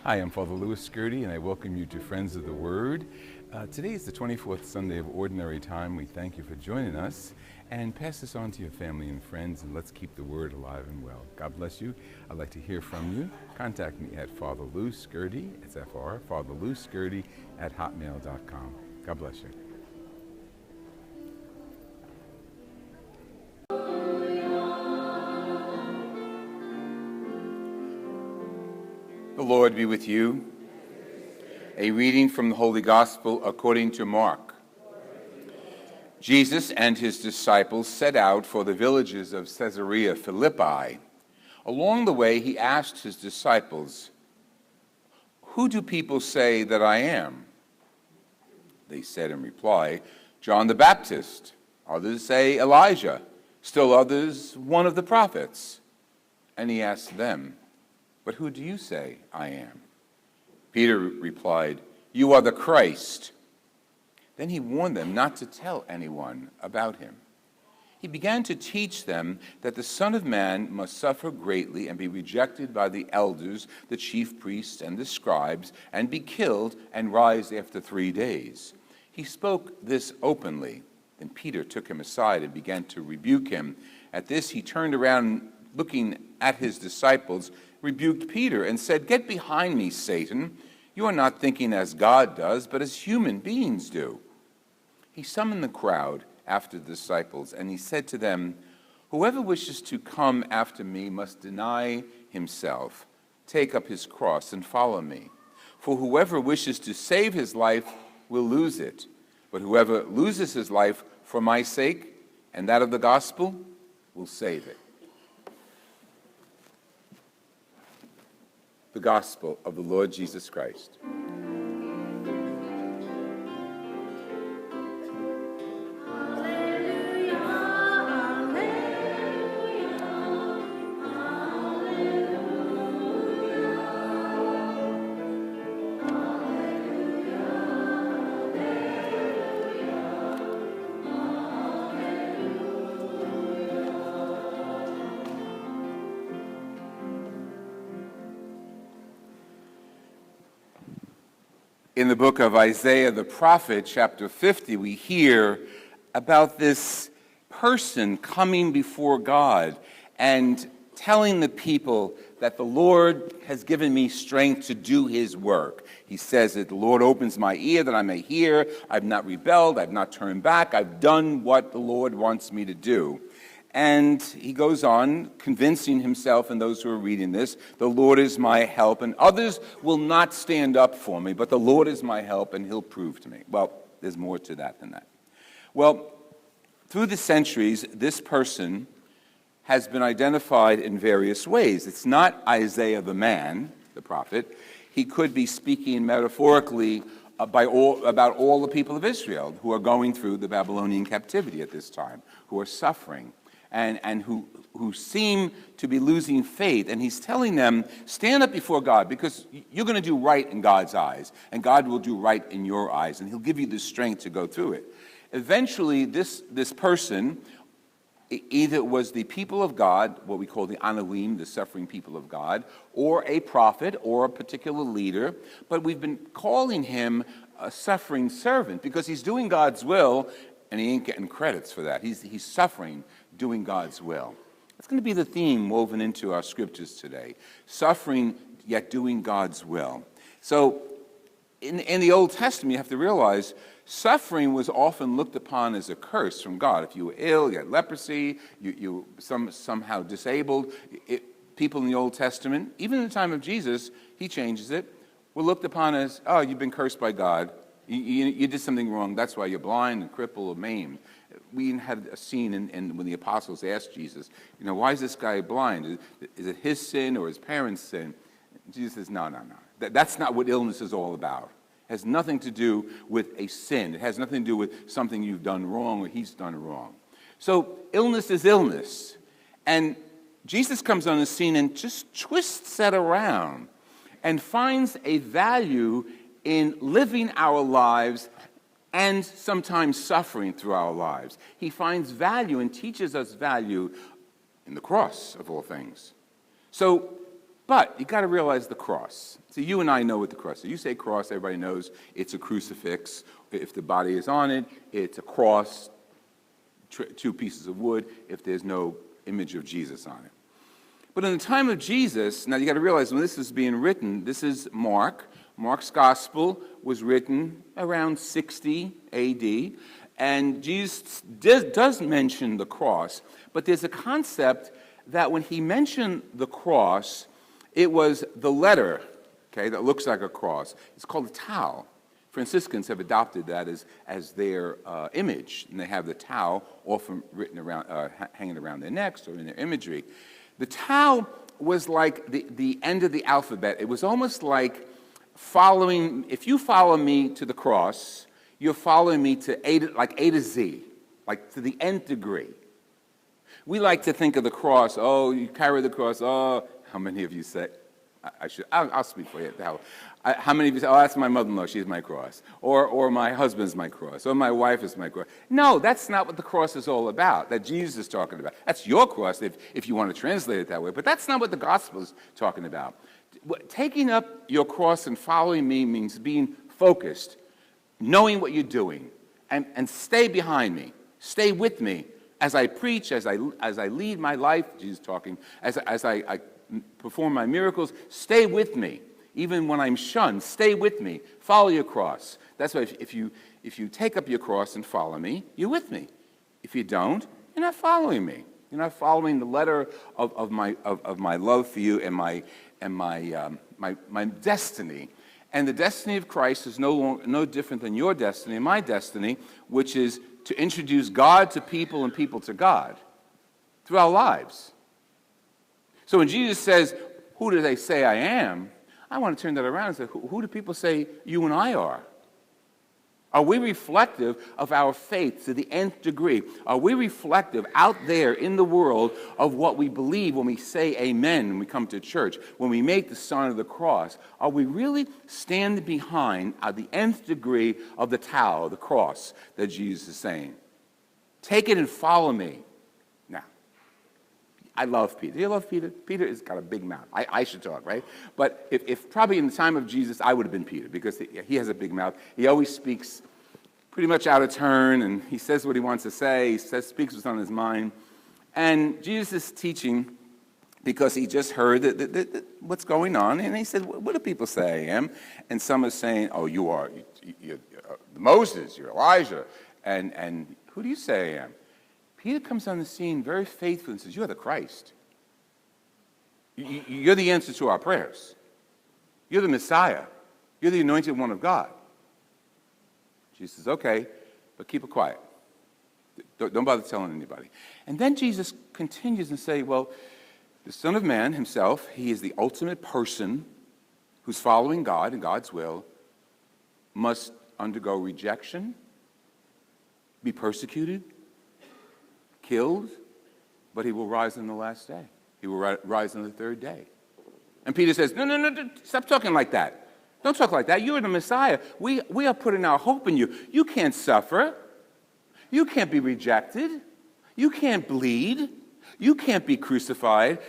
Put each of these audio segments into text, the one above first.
Hi, I'm Father Lou Scurti, and I welcome you to Friends of the Word. Today is the 24th Sunday of Ordinary Time. We thank you for joining us, and pass this on to your family and friends, and let's keep the Word alive and well. God bless you. I'd like to hear from you. Contact me at Father Lou Scurti, it's F-R, Father Lou Scurti at hotmail.com. God bless you. The Lord be with you. A reading from the Holy Gospel according to Mark. Jesus and his disciples set out for the villages of Caesarea Philippi. Along the way, he asked his disciples, "Who do people say that I am?" They said in reply, "John the Baptist. Others say Elijah. Still others, one of the prophets." And he asked them, "But who do you say I am?" Peter replied, "You are the Christ." Then he warned them not to tell anyone about him. He began to teach them that the Son of Man must suffer greatly and be rejected by the elders, the chief priests, and the scribes, and be killed and rise after 3 days. He spoke this openly. Then Peter took him aside and began to rebuke him. At this he turned around, looking at his disciples, rebuked Peter and said, "Get behind me, Satan. You are not thinking as God does, but as human beings do." He summoned the crowd after the disciples, and he said to them, "Whoever wishes to come after me must deny himself, take up his cross, and follow me. For whoever wishes to save his life will lose it, but whoever loses his life for my sake and that of the gospel will save it." The Gospel of the Lord Jesus Christ. In the book of Isaiah the prophet, chapter 50, we hear about this person coming before God and telling the people that the Lord has given me strength to do his work. He says that the Lord opens my ear that I may hear. I've not rebelled. I've not turned back. I've done what the Lord wants me to do. And he goes on, convincing himself and those who are reading this, the Lord is my help, and others will not stand up for me, but the Lord is my help, and he'll prove to me. Well, there's more to that than that. Well, through the centuries, this person has been identified in various ways. It's not Isaiah the man, the prophet. He could be speaking metaphorically about all the people of Israel who are going through the Babylonian captivity at this time, who are suffering. And who seem to be losing faith. And he's telling them, stand up before God, because you're going to do right in God's eyes, and God will do right in your eyes, and he'll give you the strength to go through it. Eventually, this person either was the people of God, what we call the Anoim, the suffering people of God, or a prophet, or a particular leader, but we've been calling him a suffering servant, because he's doing God's will, and he ain't getting credits for that. He's suffering, doing God's will. That's going to be the theme woven into our scriptures today. Suffering, yet doing God's will. So, in the Old Testament, you have to realize, suffering was often looked upon as a curse from God. If you were ill, you had leprosy, you somehow disabled. People in the Old Testament, even in the time of Jesus, he changes it, were looked upon as, oh, you've been cursed by God. You did something wrong. That's why you're blind and crippled or maimed. We had a scene when the apostles asked Jesus, why is this guy blind? Is it his sin or his parents' sin? Jesus says, no. That's not what illness is all about. It has nothing to do with a sin. It has nothing to do with something you've done wrong or he's done wrong. So illness is illness. And Jesus comes on the scene and just twists that around and finds a value in living our lives and sometimes suffering through our lives. He finds value and teaches us value in the cross, of all things. So But you got to realize the cross. So you and I know what the cross is. You say cross, everybody knows it's a crucifix. If the body is on it, it's a cross, two pieces of wood, if there's no image of Jesus on it. But in the time of Jesus, now you got to realize when this is being written, this is Mark. Mark's gospel was written around 60 AD, and Jesus does mention the cross, but there's a concept that when he mentioned the cross, it was the letter, okay, that looks like a cross. It's called a tau. Franciscans have adopted that as their image, and they have the tau often written around, hanging around their necks or in their imagery. The tau was like the end of the alphabet. It was almost like following, if you follow me to the cross, you're following me to A to Z, like to the nth degree. We like to think of the cross, oh, you carry the cross, oh, how many of you say, I'll speak for you. How many of you say, oh, that's my mother-in-law, she's my cross. Or my husband's my cross. Or my wife is my cross. No, that's not what the cross is all about, that Jesus is talking about. That's your cross if you want to translate it that way. But that's not what the gospel is talking about. Taking up your cross and following me means being focused, knowing what you're doing, and stay behind me. Stay with me as I preach, as I lead my life, Jesus talking, as I perform my miracles. Stay with me. Even when I'm shunned, stay with me. Follow your cross. That's why if you take up your cross and follow me, you're with me. If you don't, you're not following me. You're not following the letter of my love for you and my destiny. And the destiny of Christ is no different than your destiny and my destiny, which is to introduce God to people and people to God through our lives. So when Jesus says, who do they say I am? I want to turn that around and say, who do people say you and I are? Are we reflective of our faith to the nth degree? Are we reflective out there in the world of what we believe when we say amen when we come to church, when we make the sign of the cross? Are we really standing behind the nth degree of the tau, the cross that Jesus is saying? Take it and follow me. Now, I love Peter. Do you love Peter? Peter has got a big mouth. I should talk, right? But if probably in the time of Jesus, I would have been Peter because he has a big mouth. He always speaks pretty much out of turn, and he says what he wants to say. He speaks what's on his mind. And Jesus is teaching because he just heard that what's going on, and he said, what do people say I am? And some are saying, oh, you're Moses, you're Elijah, and who do you say I am? Peter comes on the scene very faithful and says, you're the Christ. You're the answer to our prayers. You're the Messiah. You're the anointed one of God. Jesus says, okay, but keep it quiet. Don't bother telling anybody. And then Jesus continues and say, well, the Son of Man himself, he is the ultimate person who's following God and God's will, must undergo rejection, be persecuted, killed, but he will rise on the last day. He will rise on the third day. And Peter says, no, stop talking like that. Don't talk like that. You're the Messiah. We are putting our hope in you. You can't suffer. You can't be rejected. You can't bleed. You can't be crucified.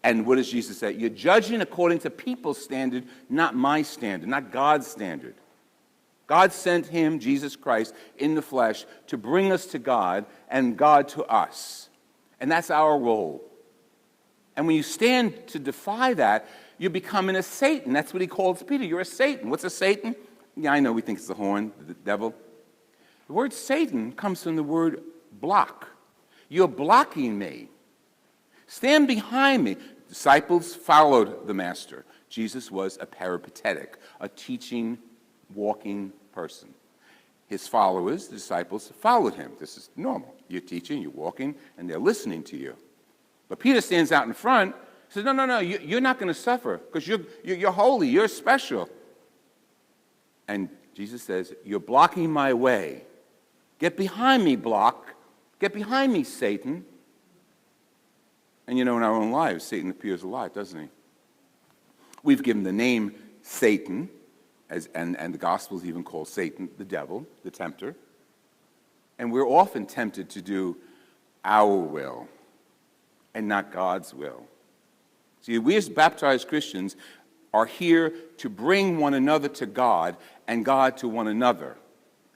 And what does Jesus say? You're judging according to people's standard, not my standard, not God's standard. God sent him, Jesus Christ, in the flesh to bring us to God and God to us. And that's our role. And when you stand to defy that, you're becoming a Satan. That's what he calls Peter. You're a Satan. What's a Satan? Yeah, I know we think it's the horn, the devil. The word Satan comes from the word block. You're blocking me. Stand behind me. Disciples followed the master. Jesus was a peripatetic, a teaching, walking person. His followers, the disciples, followed him. This is normal. You're teaching, you're walking, and they're listening to you. But Peter stands out in front, says, no, you're not going to suffer because you're holy, you're special. And Jesus says, you're blocking my way. Get behind me, block. Get behind me, Satan. And in our own lives, Satan appears alive, doesn't he? We've given the name Satan, and the Gospels even call Satan the devil, the tempter. And we're often tempted to do our will and not God's will. See, we as baptized Christians are here to bring one another to God and God to one another.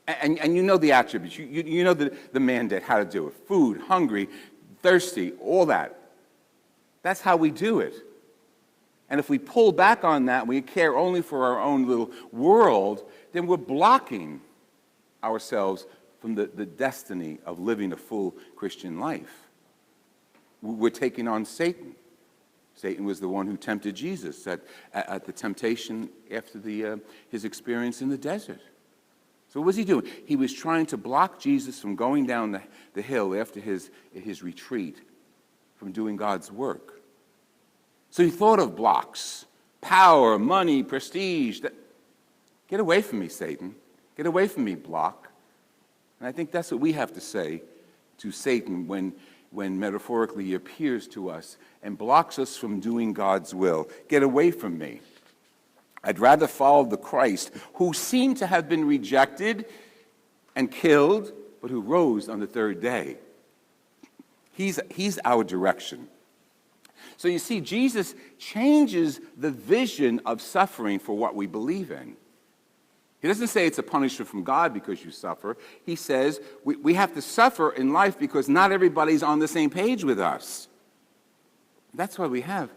And you know the attributes. You know the mandate, how to do it. Food, hungry, thirsty, all that. That's how we do it. And if we pull back on that, we care only for our own little world, then we're blocking ourselves from the destiny of living a full Christian life. We're taking on Satan. Satan was the one who tempted Jesus at the temptation after his experience in the desert. So what was he doing? He was trying to block Jesus from going down the hill after his retreat, from doing God's work. So he thought of blocks: power, money, prestige. Get away from me, Satan. Get away from me, block. And I think that's what we have to say to Satan when metaphorically he appears to us and blocks us from doing God's will. Get away from me. I'd rather follow the Christ who seemed to have been rejected and killed, but who rose on the third day. He's our direction. So you see, Jesus changes the vision of suffering for what we believe in. He doesn't say it's a punishment from God because you suffer. He says we have to suffer in life because not everybody's on the same page with us. That's why we have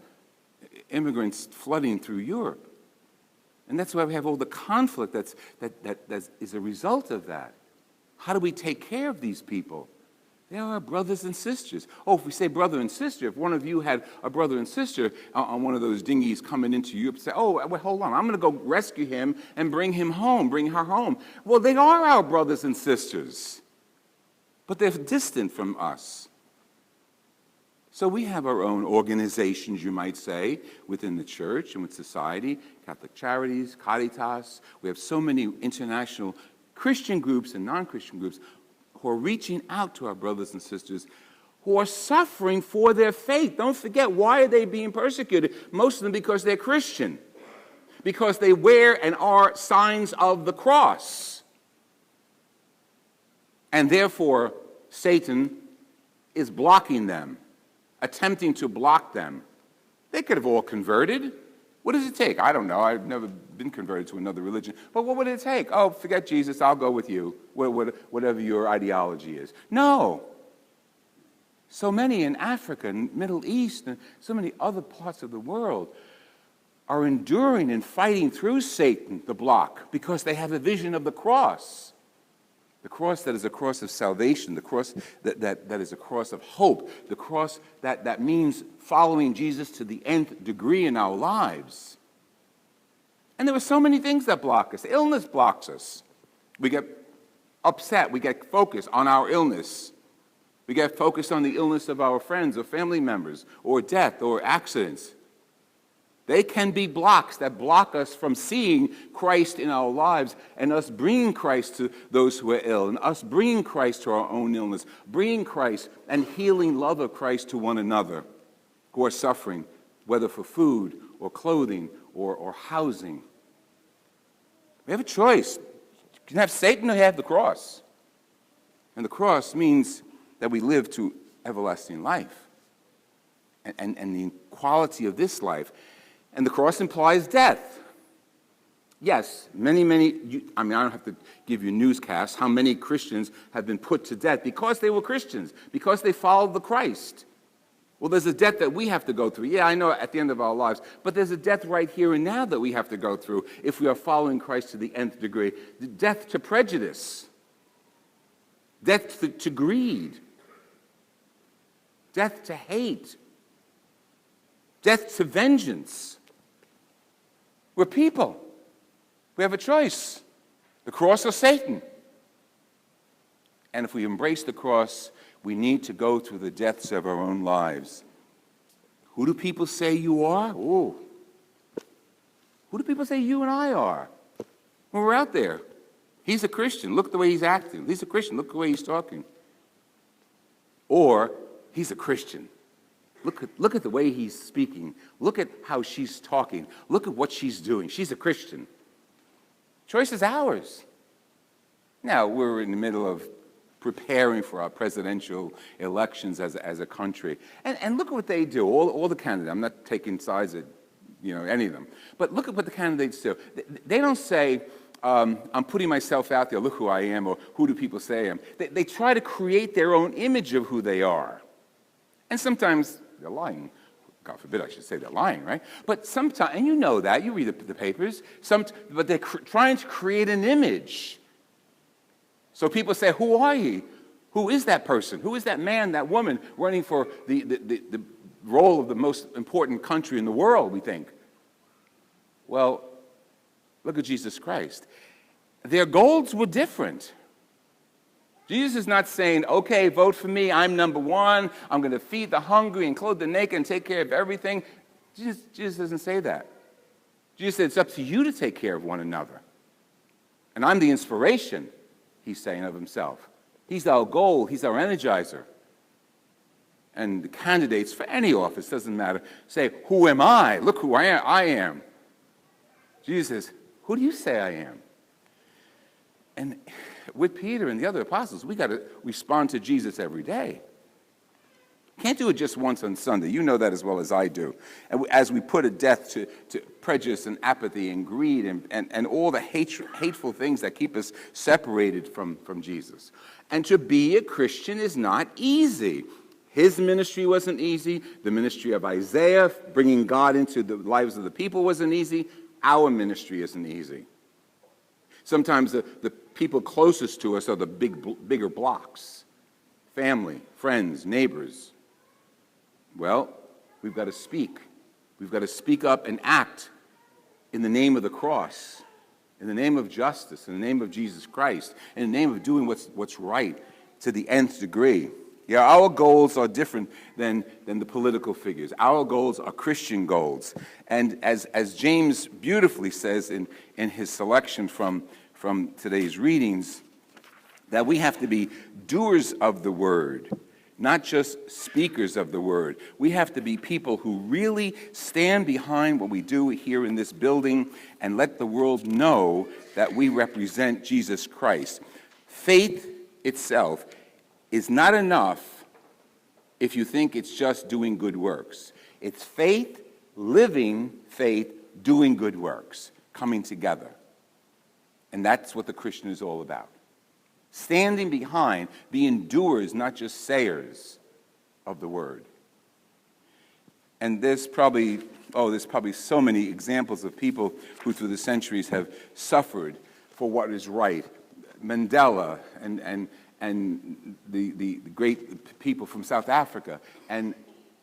immigrants flooding through Europe. And that's why we have all the conflict that is a result of that. How do we take care of these people? They are our brothers and sisters. Oh, if we say brother and sister, if one of you had a brother and sister on one of those dinghies coming into Europe, say, oh, well, hold on, I'm going to go rescue him and bring him home, bring her home. Well, they are our brothers and sisters, but they're distant from us. So we have our own organizations, you might say, within the church and with society, Catholic Charities, Caritas. We have so many international Christian groups and non-Christian groups who are reaching out to our brothers and sisters who are suffering for their faith. Don't forget, why are they being persecuted? Most of them because they're Christian, because they wear and are signs of the cross. And therefore, Satan is blocking them, attempting to block them. They could have all converted. What does it take? I don't know. I've never been converted to another religion. But what would it take? Oh, forget Jesus. I'll go with you, whatever your ideology is. No. So many in Africa and Middle East and so many other parts of the world are enduring and fighting through Satan, the block, because they have a vision of the cross. The cross that is a cross of salvation, the cross that is a cross of hope, the cross that means following Jesus to the nth degree in our lives. And there are so many things that block us. Illness blocks us. We get upset. We get focused on our illness. We get focused on the illness of our friends or family members or death or accidents. They can be blocks that block us from seeing Christ in our lives and us bringing Christ to those who are ill and us bringing Christ to our own illness, bringing Christ and healing love of Christ to one another who are suffering, whether for food or clothing or housing. We have a choice. You can have Satan or you have the cross. And the cross means that we live to everlasting life and the quality of this life. And the cross implies death. Yes, many, I don't have to give you newscasts how many Christians have been put to death because they were Christians, because they followed the Christ. Well, there's a death that we have to go through. Yeah, I know at the end of our lives, but there's a death right here and now that we have to go through if we are following Christ to the nth degree. Death to prejudice, death to greed, death to hate, death to vengeance. We're people. We have a choice, the cross or Satan. And if we embrace the cross, we need to go through the deaths of our own lives. Who do people say you are? Ooh. Who do people say you and I are? When we're out there. He's a Christian. Look at the way he's acting. He's a Christian. Look at the way he's talking. Or he's a Christian. Look at the way he's speaking. Look at how she's talking. Look at what she's doing. She's a Christian. Choice is ours. Now, we're in the middle of preparing for our presidential elections as a country. And look at what they do, all the candidates. I'm not taking sides at any of them. But look at what the candidates do. They don't say, I'm putting myself out there, look who I am, or who do people say I am. They try to create their own image of who they are. And sometimes they're lying. God forbid I should say they're lying, right? But sometimes, and you know that, you read the papers, but they're trying to create an image. So people say, who are you? Who is that person? Who is that man, that woman running for the role of the most important country in the world, we think? Well, look at Jesus Christ. Their goals were different. Jesus is not saying, okay, vote for me, I'm number one, I'm going to feed the hungry and clothe the naked and take care of everything. Jesus doesn't say that. Jesus said it's up to you to take care of one another. And I'm the inspiration, he's saying of himself. He's our goal, he's our energizer. And the candidates for any office, doesn't matter, say, who am I? Look who I am. Jesus says, who do you say I am? And with Peter and the other apostles, we got to respond to Jesus every day. Can't do it just once on Sunday. You know that as well as I do. And as we put a death to prejudice and apathy and greed and all the hateful things that keep us separated from Jesus. And to be a Christian is not easy. His ministry wasn't easy. The ministry of Isaiah, bringing God into the lives of the people, wasn't easy. Our ministry isn't easy. Sometimes the people closest to us are the bigger blocks. Family, friends, neighbors. Well, we've got to speak. We've got to speak up and act in the name of the cross, in the name of justice, in the name of Jesus Christ, in the name of doing what's right to the nth degree. Yeah, our goals are different than the political figures. Our goals are Christian goals. And as James beautifully says in his selection from today's readings, that we have to be doers of the word, not just speakers of the word. We have to be people who really stand behind what we do here in this building and let the world know that we represent Jesus Christ. Faith itself is not enough if you think it's just doing good works. It's faith, living faith, doing good works, coming together. And that's what the Christian is all about. Standing behind, being doers, not just sayers of the word. And there's probably so many examples of people who through the centuries have suffered for what is right. Mandela and the great people from South Africa and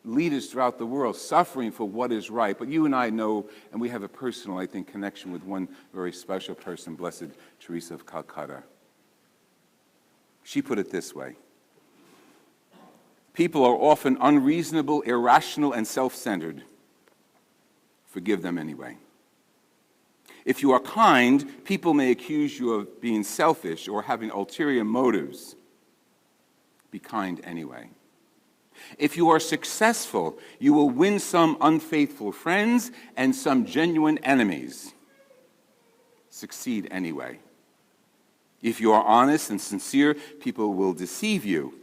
leaders throughout the world suffering for what is right. But you and I know, and we have a personal, I think, connection with one very special person, Blessed Teresa of Calcutta. She put it this way: people are often unreasonable, irrational, and self-centered. Forgive them anyway. If you are kind, people may accuse you of being selfish or having ulterior motives. Be kind anyway. If you are successful, you will win some unfaithful friends and some genuine enemies. Succeed anyway. If you are honest and sincere, people will deceive you.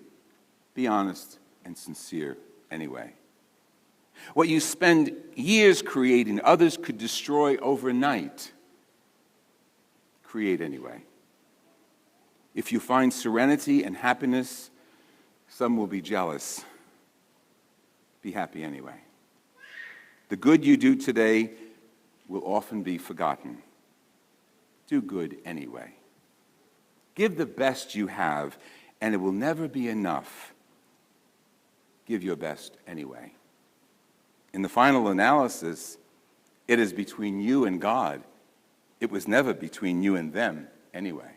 Be honest and sincere anyway. What you spend years creating, others could destroy overnight. Create anyway. If you find serenity and happiness, some will be jealous. Be happy anyway. The good you do today will often be forgotten. Do good anyway. Give the best you have, and it will never be enough. Give your best anyway. In the final analysis, it is between you and God. It was never between you and them anyway.